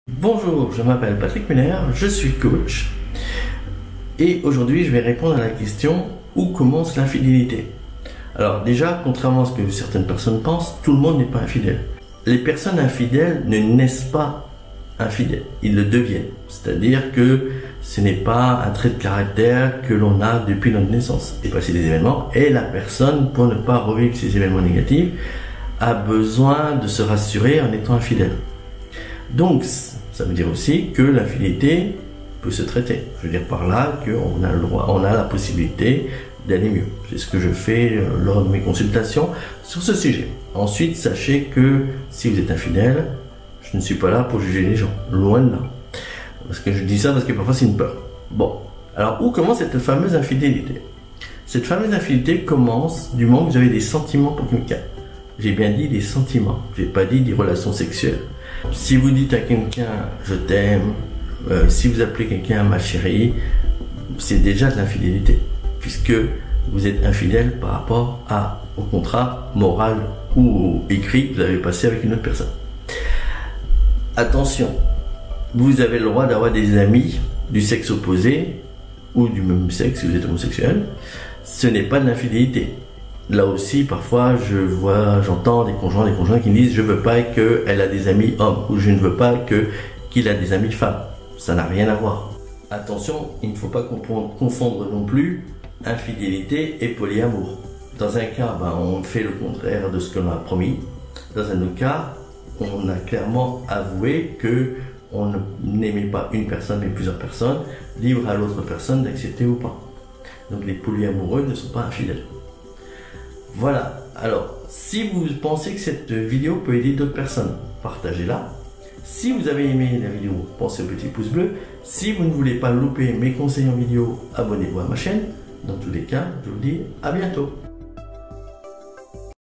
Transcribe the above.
Bonjour, je m'appelle Patrick Muller, je suis coach et aujourd'hui je vais répondre à la question où commence l'infidélité. Alors déjà, contrairement à ce que certaines personnes pensent, tout le monde n'est pas infidèle. Les personnes infidèles ne naissent pas infidèles, ils le deviennent. C'est-à-dire que ce n'est pas un trait de caractère que l'on a depuis notre naissance. Et passer des événements, et la personne, pour ne pas revivre ces événements négatifs, a besoin de se rassurer en étant infidèle. Donc, ça veut dire aussi que l'infidélité peut se traiter. Je veux dire par là qu'on a le droit, on a la possibilité d'aller mieux. C'est ce que je fais lors de mes consultations sur ce sujet. Ensuite, sachez que si vous êtes infidèle, je ne suis pas là pour juger les gens, loin de là. Parce que je dis ça parce que parfois c'est une peur. Bon, alors où commence cette fameuse infidélité? Cette fameuse infidélité commence du moment que vous avez des sentiments pour quelqu'un. J'ai bien dit des sentiments, j'ai pas dit des relations sexuelles. Si vous dites à quelqu'un je t'aime, si vous appelez quelqu'un ma chérie, c'est déjà de l'infidélité, puisque vous êtes infidèle par rapport au contrat moral ou écrit que vous avez passé avec une autre personne. Attention, vous avez le droit d'avoir des amis du sexe opposé ou du même sexe si vous êtes homosexuel. Ce n'est pas de l'infidélité. Là aussi, parfois, j'entends des conjoints qui me disent je veux pas qu'elle a des amis hommes ou je ne veux pas qu'il a des amis femmes. Ça n'a rien à voir. Attention, il ne faut pas confondre non plus infidélité et polyamour. Dans un cas, on fait le contraire de ce que l'on a promis. Dans un autre cas, on a clairement avoué que on n'aimait pas une personne mais plusieurs personnes, libre à l'autre personne d'accepter ou pas. Donc les polyamoureux ne sont pas infidèles. Voilà, alors si vous pensez que cette vidéo peut aider d'autres personnes, partagez-la. Si vous avez aimé la vidéo, pensez au petit pouce bleu. Si vous ne voulez pas louper mes conseils en vidéo, abonnez-vous à ma chaîne. Dans tous les cas, je vous dis à bientôt.